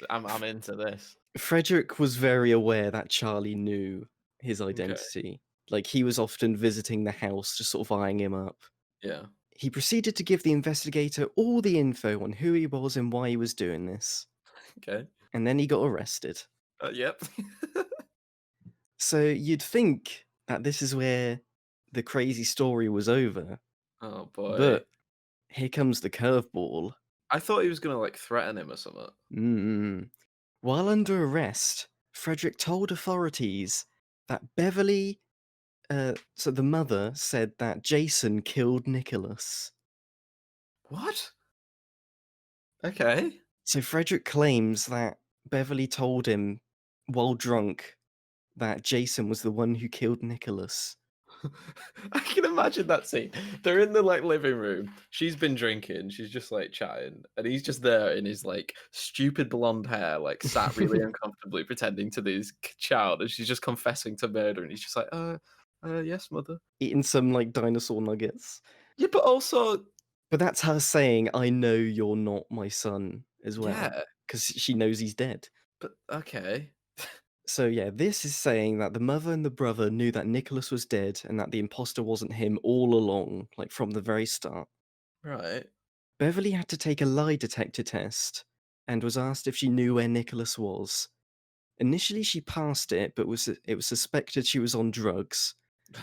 [SPEAKER 2] I'm into this.
[SPEAKER 1] Frederick was very aware that Charlie knew his
[SPEAKER 2] Okay.
[SPEAKER 1] identity. Like, he was often visiting the house, just sort of eyeing him up.
[SPEAKER 2] Yeah.
[SPEAKER 1] He proceeded to give the investigator all the info on who he was and why he was doing this,
[SPEAKER 2] Okay.
[SPEAKER 1] and then he got arrested.
[SPEAKER 2] Yep.
[SPEAKER 1] So you'd think that this is where the crazy story was over,
[SPEAKER 2] Oh boy.
[SPEAKER 1] but here comes the curveball.
[SPEAKER 2] I thought he was gonna like threaten him or something.
[SPEAKER 1] Mm. While under arrest, Frederick told authorities that Beverly, so the mother, said that Jason killed Nicholas.
[SPEAKER 2] What? Okay.
[SPEAKER 1] So Frederick claims that Beverly told him while drunk that Jason was the one who killed Nicholas.
[SPEAKER 2] I can imagine that scene. They're in the like living room. She's been drinking. She's just like chatting, and he's just there in his like stupid blonde hair, like sat really uncomfortably, pretending to this child, and she's just confessing to murder, and he's just like, yes, mother."
[SPEAKER 1] Eating some like dinosaur nuggets.
[SPEAKER 2] Yeah, but also,
[SPEAKER 1] But that's her saying, "I know you're not my son," as well,
[SPEAKER 2] yeah,
[SPEAKER 1] because she knows he's dead.
[SPEAKER 2] but okay,
[SPEAKER 1] So yeah, this is saying that the mother and the brother knew that Nicholas was dead and that the imposter wasn't him all along, like from the very start.
[SPEAKER 2] right.
[SPEAKER 1] Beverly had to take a lie detector test and was asked if she knew where Nicholas was. Initially, she passed it, but it was suspected she was on drugs.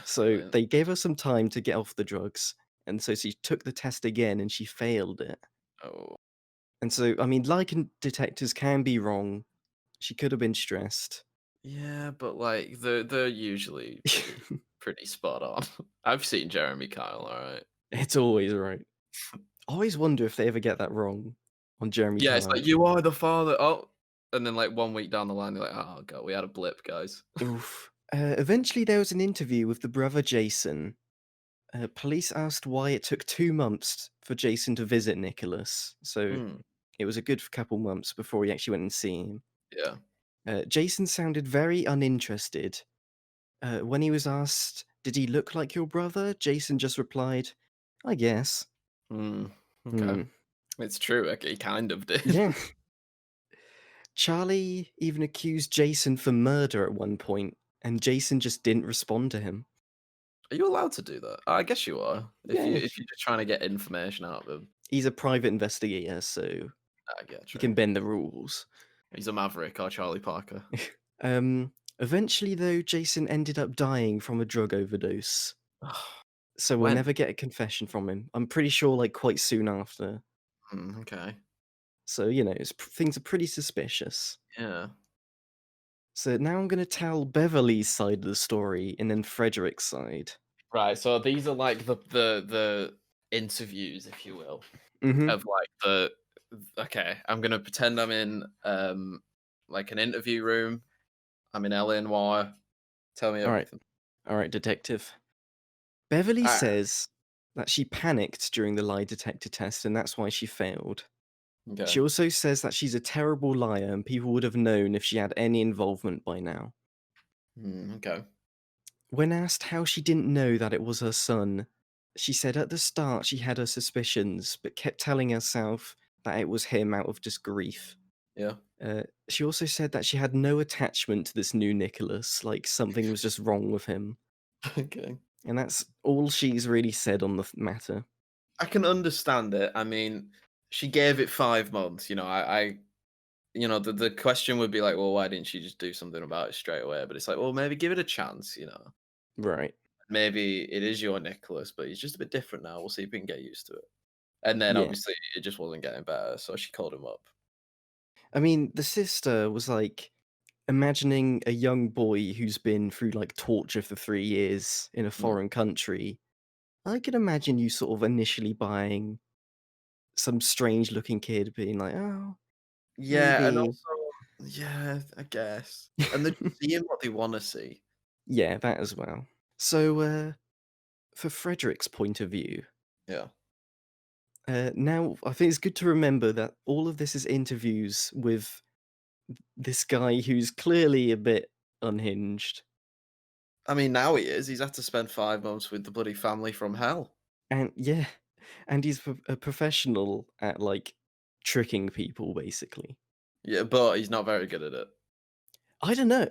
[SPEAKER 1] So
[SPEAKER 2] Brilliant.
[SPEAKER 1] they gave her some time to get off the drugs, and so she took the test again and she failed it.
[SPEAKER 2] Oh,
[SPEAKER 1] And so, I mean, detectors can be wrong. She could have been stressed.
[SPEAKER 2] yeah, but like they're usually pretty spot on. I've seen Jeremy Kyle. All right.
[SPEAKER 1] It's always right. I always wonder if they ever get that wrong on Jeremy
[SPEAKER 2] Yeah, it's
[SPEAKER 1] Kyle.
[SPEAKER 2] like you are the father. Oh, and then like 1 week down the line, they're like, "Oh god, we had a blip, guys."
[SPEAKER 1] Oof. Eventually, there was an interview with the brother Jason. Police asked why it took 2 months for Jason to visit Nicholas. So
[SPEAKER 2] Hmm.
[SPEAKER 1] it was a good couple months before he actually went and see him.
[SPEAKER 2] Yeah.
[SPEAKER 1] Jason sounded very uninterested. When he was asked, "Did he look like your brother?" Jason just replied, "I guess."
[SPEAKER 2] Hmm. Okay.
[SPEAKER 1] Hmm.
[SPEAKER 2] It's true. He kind of did.
[SPEAKER 1] Yeah. Charlie even accused Jason for murder at one point, and Jason just didn't respond to him.
[SPEAKER 2] Are you allowed to do that? I guess you are.
[SPEAKER 1] Yeah,
[SPEAKER 2] If you're just trying to get information out of him.
[SPEAKER 1] he's a private investigator, so
[SPEAKER 2] I get
[SPEAKER 1] he
[SPEAKER 2] true.
[SPEAKER 1] can bend the rules.
[SPEAKER 2] He's a maverick, or Charlie Parker.
[SPEAKER 1] Eventually, though, Jason ended up dying from a drug overdose. So we'll
[SPEAKER 2] When?
[SPEAKER 1] never get a confession from him. I'm pretty sure, like, quite soon after.
[SPEAKER 2] Okay.
[SPEAKER 1] So, things are pretty suspicious.
[SPEAKER 2] Yeah.
[SPEAKER 1] So now I'm going to tell Beverly's side of the story and then Frederick's side.
[SPEAKER 2] Right. So these are like the interviews, if you will,
[SPEAKER 1] Hmm.
[SPEAKER 2] of like the. Okay, I'm gonna pretend I'm in like an interview room. I'm in LNY. Tell me
[SPEAKER 1] All right.
[SPEAKER 2] everything.
[SPEAKER 1] All right, detective. Beverly
[SPEAKER 2] Ah,
[SPEAKER 1] says that she panicked during the lie detector test and that's why she failed.
[SPEAKER 2] okay.
[SPEAKER 1] She also says that she's a terrible liar and people would have known if she had any involvement by now.
[SPEAKER 2] Okay.
[SPEAKER 1] When asked how she didn't know that it was her son, she said at the start she had her suspicions, but kept telling herself that it was him out of just grief.
[SPEAKER 2] Yeah.
[SPEAKER 1] She also said that she had no attachment to this new Nicholas, like something was just wrong with him.
[SPEAKER 2] Okay.
[SPEAKER 1] And that's all she's really said on the matter.
[SPEAKER 2] I can understand it. I mean, she gave it 5 months. The question would be like, well, why didn't she just do something about it straight away? But it's like, well, maybe give it a chance.
[SPEAKER 1] Right.
[SPEAKER 2] Maybe it is your Nicholas, but he's just a bit different now. We'll see if we can get used to it. And then
[SPEAKER 1] Yeah.
[SPEAKER 2] obviously it just wasn't getting better, so she called him up.
[SPEAKER 1] I mean, the sister was like imagining a young boy who's been through like torture for 3 years in a
[SPEAKER 2] Mm.
[SPEAKER 1] foreign country. I could imagine you sort of initially buying some strange looking kid being like, oh,
[SPEAKER 2] Yeah, and
[SPEAKER 1] maybe.
[SPEAKER 2] also, yeah, I guess. And they're just seeing what they want to see.
[SPEAKER 1] Yeah, that as well. So, for Frederick's point of view,
[SPEAKER 2] Yeah.
[SPEAKER 1] now I think it's good to remember that all of this is interviews with this guy who's clearly a bit unhinged.
[SPEAKER 2] I mean, now he is. He's had to spend 5 months with the bloody family from hell.
[SPEAKER 1] And yeah, and he's a professional at like tricking people, basically.
[SPEAKER 2] Yeah, but he's not very good at it.
[SPEAKER 1] I don't know.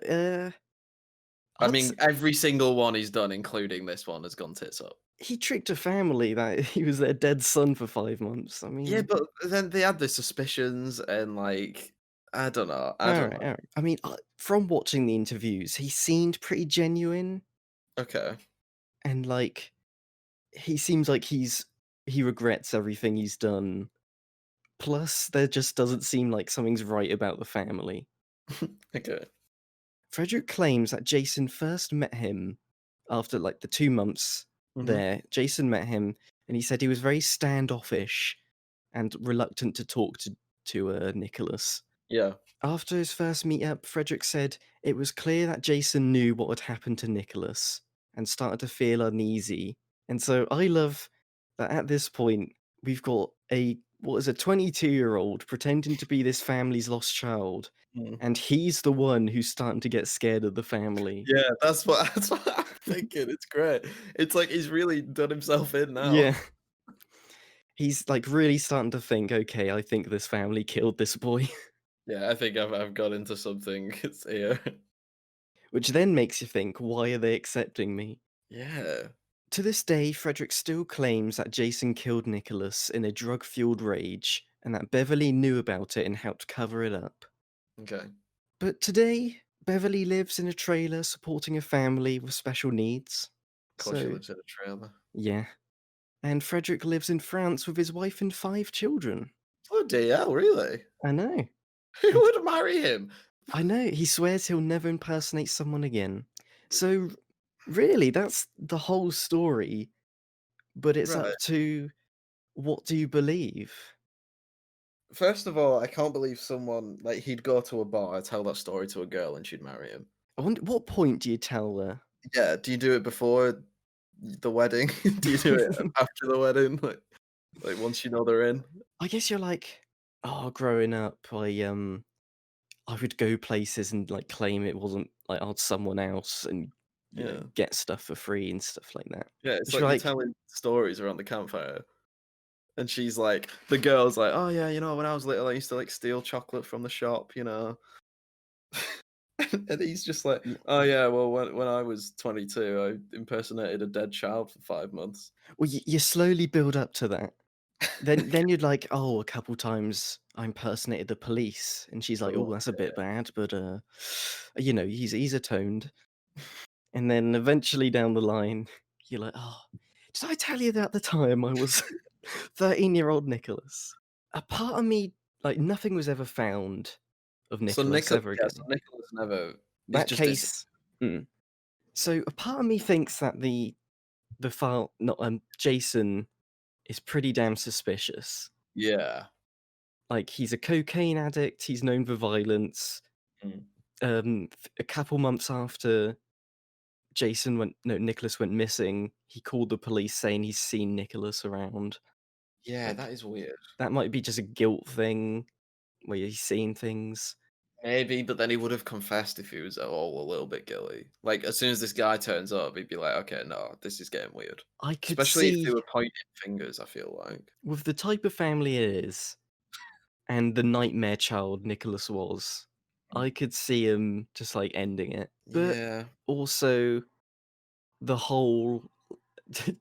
[SPEAKER 2] I
[SPEAKER 1] I'd,
[SPEAKER 2] mean, every single one he's done, including this one, has gone tits up.
[SPEAKER 1] he tricked a family that he was their dead son for 5 months. I
[SPEAKER 2] Yeah,
[SPEAKER 1] mean,
[SPEAKER 2] but then they had the suspicions and like, I don't know. I
[SPEAKER 1] all
[SPEAKER 2] don't
[SPEAKER 1] right,
[SPEAKER 2] know.
[SPEAKER 1] all right. I mean, from watching the interviews, he seemed pretty genuine,
[SPEAKER 2] Okay.
[SPEAKER 1] and like he seems like he regrets everything he's done. Plus, there just doesn't seem like something's right about the family.
[SPEAKER 2] Okay.
[SPEAKER 1] Frederick claims that Jason first met him after like the 2 months
[SPEAKER 2] Hmm.
[SPEAKER 1] there. Jason met him, and he said he was very standoffish and reluctant to talk to Nicholas.
[SPEAKER 2] Yeah.
[SPEAKER 1] After his first meet-up, Frederick said it was clear that Jason knew what had happened to Nicholas and started to feel uneasy. And so I love that at this point we've got a what is a 22-year-old pretending to be this family's lost child,
[SPEAKER 2] Mm.
[SPEAKER 1] and he's the one who's starting to get scared of the family.
[SPEAKER 2] Yeah, that's what I'm thinking. It's great. It's like he's really done himself in now.
[SPEAKER 1] Yeah. He's like really starting to think, okay, I think this family killed this boy.
[SPEAKER 2] Yeah, I think I've got into something. It's here.
[SPEAKER 1] Which then makes you think, why are they accepting me?
[SPEAKER 2] Yeah.
[SPEAKER 1] To this day, Frederick still claims that Jason killed Nicholas in a drug fueled rage and that Beverly knew about it and helped cover it up.
[SPEAKER 2] Okay.
[SPEAKER 1] But today, Beverly lives in a trailer supporting a family with special needs.
[SPEAKER 2] Of course, she
[SPEAKER 1] So,
[SPEAKER 2] lives in a trailer.
[SPEAKER 1] yeah. And Frederick lives in France with his wife and 5 children.
[SPEAKER 2] Bloody hell, really?
[SPEAKER 1] I know.
[SPEAKER 2] Who
[SPEAKER 1] And
[SPEAKER 2] would marry him?
[SPEAKER 1] I know. He swears he'll never impersonate someone again. So, really, that's the whole story. But it's
[SPEAKER 2] Right.
[SPEAKER 1] up to what do you believe?
[SPEAKER 2] First of all, I can't believe someone like he'd go to a bar, tell that story to a girl, and she'd marry him.
[SPEAKER 1] I wonder what point do you tell her?
[SPEAKER 2] Yeah. Do you do it before the wedding? Do you do it after the wedding? Like once you know they're in?
[SPEAKER 1] I guess you're like, oh, growing up, I would go places and like claim it wasn't like I was someone else and
[SPEAKER 2] Yeah.
[SPEAKER 1] get stuff for free and stuff like that.
[SPEAKER 2] Yeah. It's
[SPEAKER 1] But
[SPEAKER 2] like
[SPEAKER 1] you're
[SPEAKER 2] you're
[SPEAKER 1] like,
[SPEAKER 2] telling stories around the campfire. And she's like, the girl's like, "Oh yeah, when I was little, I used to like steal chocolate from the shop, And he's just like,
[SPEAKER 1] Y
[SPEAKER 2] "Oh yeah, well when I was 22, I impersonated a dead child for 5 months."
[SPEAKER 1] well, you slowly build up to that. Then you'd like, "Oh, a couple times I impersonated the police," and she's like,
[SPEAKER 2] Oh,
[SPEAKER 1] "Oh, that's a bit bad," but, he's atoned. And then eventually down the line, you're like, "Oh, did I tell you that at the time I was 13-year-old Nicholas?" A part of me like, nothing was ever found of
[SPEAKER 2] so
[SPEAKER 1] Nicholas
[SPEAKER 2] Nicholas,
[SPEAKER 1] ever
[SPEAKER 2] yeah, so
[SPEAKER 1] again.
[SPEAKER 2] Nicholas never, he's
[SPEAKER 1] That
[SPEAKER 2] just disappeared.
[SPEAKER 1] case mm. So a part of me thinks that the file not, Jason is pretty damn suspicious.
[SPEAKER 2] Yeah.
[SPEAKER 1] Like, he's a cocaine addict, he's known for violence.
[SPEAKER 2] Mm.
[SPEAKER 1] A couple months after Nicholas went missing, he called the police saying he's seen Nicholas around.
[SPEAKER 2] Yeah,
[SPEAKER 1] Like,
[SPEAKER 2] that is weird.
[SPEAKER 1] that might be just a guilt thing where he's seen things.
[SPEAKER 2] Maybe, but then he would have confessed if he was at all a little bit guilty. Like, as soon as this guy turns up, he'd be like, "Okay, no, this is getting weird."
[SPEAKER 1] I could
[SPEAKER 2] Especially if they
[SPEAKER 1] see
[SPEAKER 2] were pointing fingers, I feel like.
[SPEAKER 1] with the type of family it is and the nightmare child Nicholas was,
[SPEAKER 2] Mm.
[SPEAKER 1] I could see him just, like, ending it. But
[SPEAKER 2] Yeah.
[SPEAKER 1] also the whole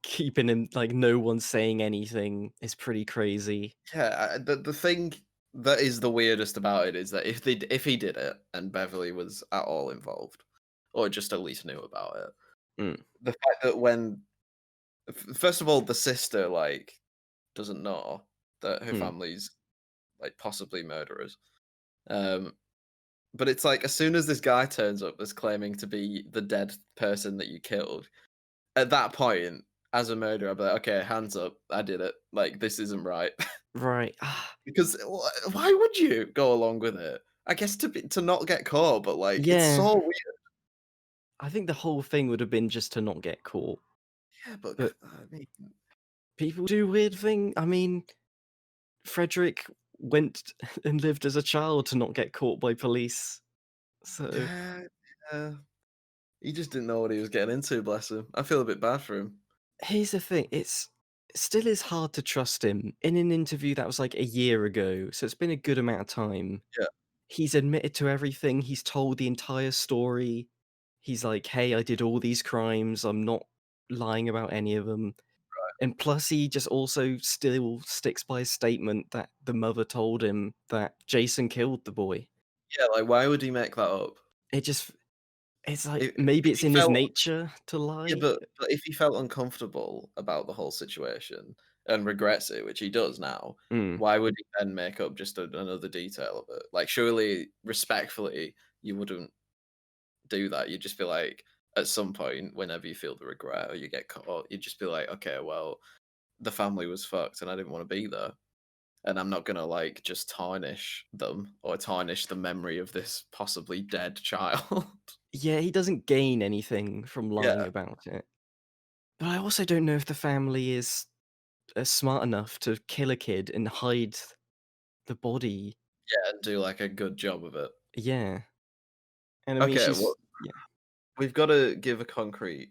[SPEAKER 1] keeping him like, no one saying anything is pretty crazy.
[SPEAKER 2] Yeah, the thing that is the weirdest about it is that if he did it and Beverly was at all involved, or just at least knew about it,
[SPEAKER 1] Mm,
[SPEAKER 2] the fact that when first of all, the sister, like, doesn't know that her
[SPEAKER 1] mm.
[SPEAKER 2] family's, like, possibly murderers, um, but it's like, as soon as this guy turns up that's claiming to be the dead person that you killed, at that point, as a murderer, I'd be like, "Okay, hands up, I did it, like, this isn't right."
[SPEAKER 1] Right.
[SPEAKER 2] Because why would you go along with it? I guess to not get caught, but, like, it's
[SPEAKER 1] Yeah,
[SPEAKER 2] so weird.
[SPEAKER 1] I think the whole thing would have been just to not get caught.
[SPEAKER 2] Yeah, but
[SPEAKER 1] But
[SPEAKER 2] I mean,
[SPEAKER 1] people do weird thing I mean, Frederick went and lived as a child to not get caught by police. So,
[SPEAKER 2] yeah, yeah. He just didn't know what he was getting into, bless him. I feel a bit bad for him.
[SPEAKER 1] here's the thing, it still is hard to trust him. In an interview that was, like, a year ago, so it's been a good amount of time.
[SPEAKER 2] Yeah,
[SPEAKER 1] He's admitted to everything, he's told the entire story. He's like, "Hey, I did all these crimes, I'm not lying about any of them." And plus he just also still sticks by his statement that the mother told him that Jason killed the boy.
[SPEAKER 2] yeah, like, why would he make that up?
[SPEAKER 1] It just it's like, maybe
[SPEAKER 2] If
[SPEAKER 1] it's
[SPEAKER 2] he
[SPEAKER 1] in his
[SPEAKER 2] felt
[SPEAKER 1] nature to
[SPEAKER 2] Yeah,
[SPEAKER 1] lie?
[SPEAKER 2] but if he felt uncomfortable about the whole situation and regrets it, which he does now,
[SPEAKER 1] Mm,
[SPEAKER 2] why would he then make up just another detail of it? Like, surely, respectfully, you wouldn't do that. You'd just be like, at some point, whenever you feel the regret or you get caught, you'd just be like, okay, well, the family was fucked and I didn't want to be there. And I'm not gonna like just tarnish them or tarnish the memory of this possibly dead child.
[SPEAKER 1] yeah, he doesn't gain anything from
[SPEAKER 2] Yeah,
[SPEAKER 1] lying about it. But I also don't know if the family is, smart enough to kill a kid and hide the body.
[SPEAKER 2] yeah, and do like a good job of it.
[SPEAKER 1] Yeah, and I mean,
[SPEAKER 2] Okay, well,
[SPEAKER 1] yeah.
[SPEAKER 2] we've got to give a concrete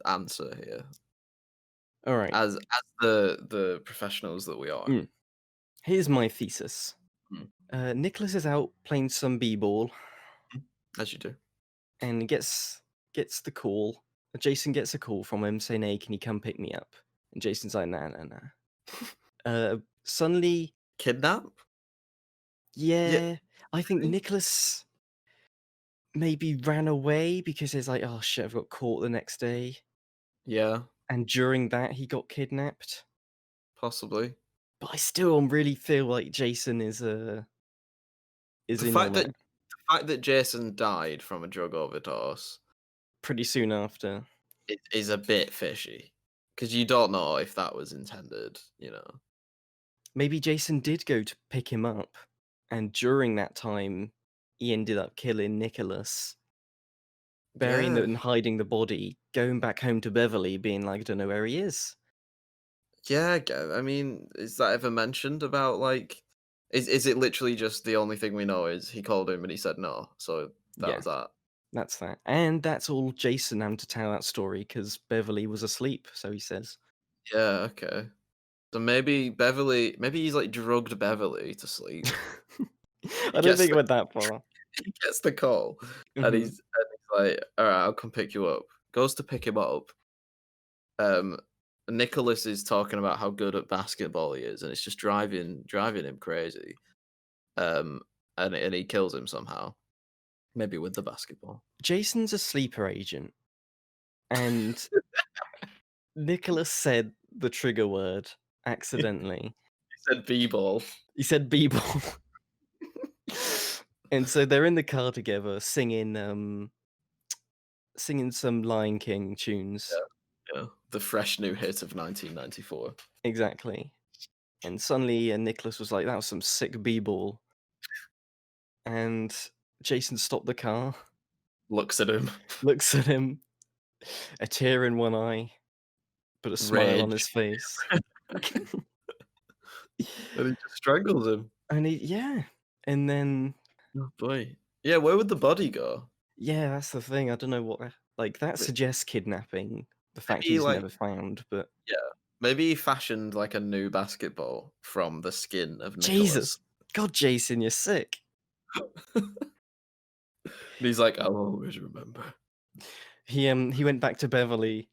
[SPEAKER 2] answer here,
[SPEAKER 1] Alright,
[SPEAKER 2] as the professionals that we are.
[SPEAKER 1] mm, here's my thesis.
[SPEAKER 2] Mm,
[SPEAKER 1] Nicholas is out playing some b-ball
[SPEAKER 2] mm, as you do.
[SPEAKER 1] and gets the call. Jason gets a call from him saying, "Hey, can you come pick me up?" And Jason's like, "Nah, nah, nah." Suddenly,
[SPEAKER 2] Kidnap? Yeah,
[SPEAKER 1] yeah, I think
[SPEAKER 2] maybe?
[SPEAKER 1] Nicholas maybe ran away because he's like, "Oh shit, I've got caught the next day."
[SPEAKER 2] Yeah,
[SPEAKER 1] And during that, he got kidnapped.
[SPEAKER 2] possibly.
[SPEAKER 1] But I still really feel like Jason is
[SPEAKER 2] The
[SPEAKER 1] in
[SPEAKER 2] fact
[SPEAKER 1] on
[SPEAKER 2] that
[SPEAKER 1] it
[SPEAKER 2] Jason died from a drug overdose
[SPEAKER 1] pretty soon after.
[SPEAKER 2] is a bit fishy because you don't know if that was intended.
[SPEAKER 1] Maybe Jason did go to pick him up, and during that time, he ended up killing Nicholas, burying it
[SPEAKER 2] Yeah,
[SPEAKER 1] and hiding the body, going back home to Beverly, being like, "I don't know where he is."
[SPEAKER 2] yeah. I mean, is that ever mentioned about like? Is it literally just the only thing we know is he called him and he said no, so that
[SPEAKER 1] Yeah,
[SPEAKER 2] was that.
[SPEAKER 1] that's that. And that's all Jason having to tell that story because Beverly was asleep, so he says.
[SPEAKER 2] Yeah, okay. So maybe he's like drugged Beverly to sleep. He
[SPEAKER 1] I don't
[SPEAKER 2] gets
[SPEAKER 1] think it
[SPEAKER 2] the
[SPEAKER 1] went that far.
[SPEAKER 2] he gets the call, and
[SPEAKER 1] Mhm.
[SPEAKER 2] he's like, "All right, I'll come pick you up." Goes to pick him up. Um, Nicholas is talking about how good at basketball he is, and it's just driving him crazy. Um, and he kills him somehow, maybe with the basketball.
[SPEAKER 1] Jason's a sleeper agent, and Nicholas said the trigger word
[SPEAKER 2] He
[SPEAKER 1] accidentally.
[SPEAKER 2] said B-ball.
[SPEAKER 1] He said B-ball. And so they're in the car together singing some Lion King tunes.
[SPEAKER 2] Yeah, the fresh new hit of 1994.
[SPEAKER 1] Exactly. And suddenly, Nicholas was like, "That was some sick b-ball." And Jason stopped the car,
[SPEAKER 2] Looks at him,
[SPEAKER 1] looks at him, a tear in one eye, but a smile on his
[SPEAKER 2] rage,
[SPEAKER 1] face.
[SPEAKER 2] and he just strangles him.
[SPEAKER 1] And yeah. And then,
[SPEAKER 2] Oh boy. Yeah, where would the body go?
[SPEAKER 1] yeah, that's the thing. I don't know what, like, that
[SPEAKER 2] M-
[SPEAKER 1] suggests kidnapping. The fact
[SPEAKER 2] Maybe
[SPEAKER 1] he's
[SPEAKER 2] like
[SPEAKER 1] never found, but
[SPEAKER 2] yeah, maybe he fashioned like a new basketball from the skin of
[SPEAKER 1] Jesus,
[SPEAKER 2] Nicholas.
[SPEAKER 1] God, Jason, you're sick.
[SPEAKER 2] And he's like, I'll always remember.
[SPEAKER 1] He went back to Beverly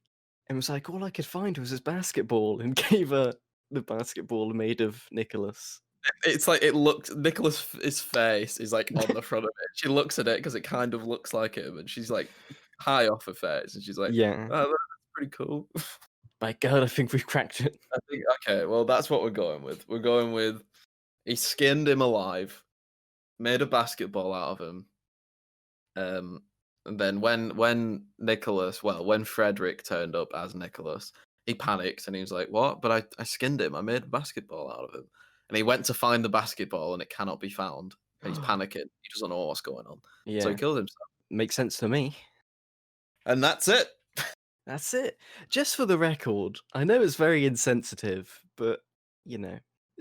[SPEAKER 1] and was like, "All I could find was his basketball," and gave her the basketball made of Nicholas.
[SPEAKER 2] It's like it looks Nicholas's face is like on the front of it. She looks at it because it kind of looks like him, and she's like high off her face, and she's like,
[SPEAKER 1] Yeah.
[SPEAKER 2] "Oh, that's pretty cool."
[SPEAKER 1] My God, I think we've cracked it.
[SPEAKER 2] I think okay, well that's what we're going with. We're going with he skinned him alive, made a basketball out of him. Um, and then when Frederick turned up as Nicholas, he panicked and he was like, "What? But I skinned him. I made a basketball out of him." And he went to find the basketball and it cannot be found. And he's panicking. He doesn't know what's going on. So he
[SPEAKER 1] Yeah,
[SPEAKER 2] kills himself.
[SPEAKER 1] makes sense to me.
[SPEAKER 2] And that's it.
[SPEAKER 1] That's it. Just for the record, I know it's very insensitive, but, you know,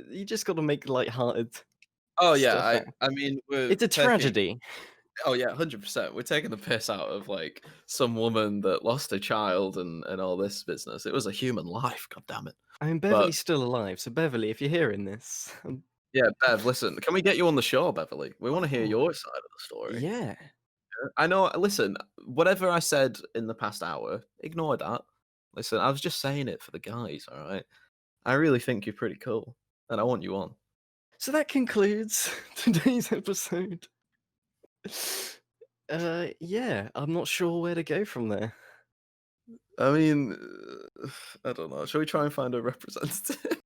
[SPEAKER 1] you just gotta make light-hearted
[SPEAKER 2] Oh yeah,
[SPEAKER 1] stuff out.
[SPEAKER 2] I mean we're
[SPEAKER 1] It's a
[SPEAKER 2] taking
[SPEAKER 1] tragedy.
[SPEAKER 2] oh yeah, 100%. We're taking the piss out of like some woman that lost a child and all this business. It was a human life, god damn it.
[SPEAKER 1] I mean,
[SPEAKER 2] But
[SPEAKER 1] Beverly's still alive, so Beverly, if you're hearing this,
[SPEAKER 2] yeah, Bev, listen, can we get you on the show, Beverly? We want to hear
[SPEAKER 1] oh,
[SPEAKER 2] your side of the story.
[SPEAKER 1] yeah.
[SPEAKER 2] I know, listen, whatever I said in the past hour, ignore that. Listen, I was just saying it for the guys, all right? I really think you're pretty cool, and I want you on.
[SPEAKER 1] So that concludes today's episode. Yeah, I'm not sure where to go from there.
[SPEAKER 2] I mean, I don't know. Shall we try and find a representative?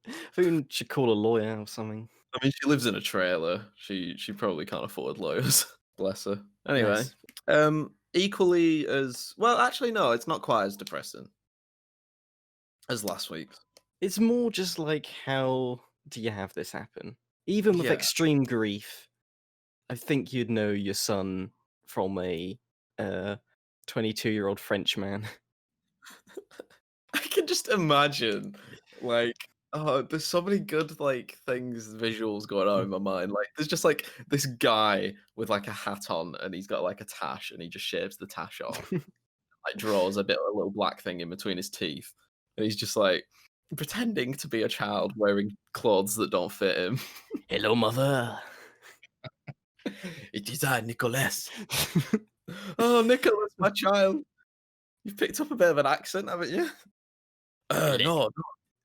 [SPEAKER 1] I think we should call a lawyer or something.
[SPEAKER 2] I mean, she lives in a trailer. She probably can't afford lawyers. Bless her. Anyway,
[SPEAKER 1] Yes.
[SPEAKER 2] equally as well. Actually, no, it's not quite as depressing as last week's.
[SPEAKER 1] It's more just like, how do you have this happen? Even with
[SPEAKER 2] Yeah,
[SPEAKER 1] extreme grief, I think you'd know your son from a 22-year-old French man.
[SPEAKER 2] I can just imagine, like, oh, there's so many good like things, visuals going on in my mind. Like, there's just like this guy with like a hat on, and he's got like a tash, and he just shaves the tash off, like draws a little black thing in between his teeth, and he's just like pretending to be a child wearing clothes that don't fit him.
[SPEAKER 1] Hello, mother.
[SPEAKER 2] It is I, Nicholas. Oh, Nicholas, my child. You've picked up a bit of an accent, haven't you? No,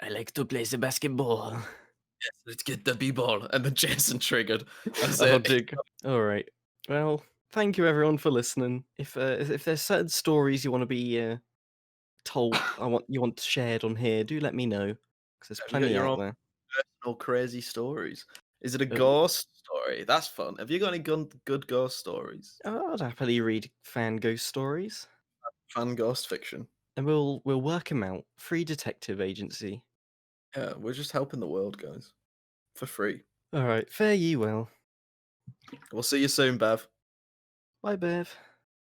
[SPEAKER 1] I like to play the basketball.
[SPEAKER 2] yes, let's get the b-ball. And then Jason triggered. That's
[SPEAKER 1] Oh,
[SPEAKER 2] it.
[SPEAKER 1] dig. All right. Well, thank you everyone for listening. If there's certain stories you want to be told, you want shared on here, do let me know because there's
[SPEAKER 2] Have you got
[SPEAKER 1] plenty
[SPEAKER 2] your
[SPEAKER 1] out
[SPEAKER 2] own
[SPEAKER 1] there.
[SPEAKER 2] personal crazy stories? Is it a
[SPEAKER 1] Oh,
[SPEAKER 2] ghost story? That's fun. Have you got any good ghost stories?
[SPEAKER 1] I'd happily read fan ghost stories,
[SPEAKER 2] Fan ghost fiction?
[SPEAKER 1] and we'll work 'em out. Free detective agency.
[SPEAKER 2] Yeah, we're just helping the world, guys. For free.
[SPEAKER 1] All right, fare ye well.
[SPEAKER 2] We'll see you soon, Bev.
[SPEAKER 1] Bye, Bev.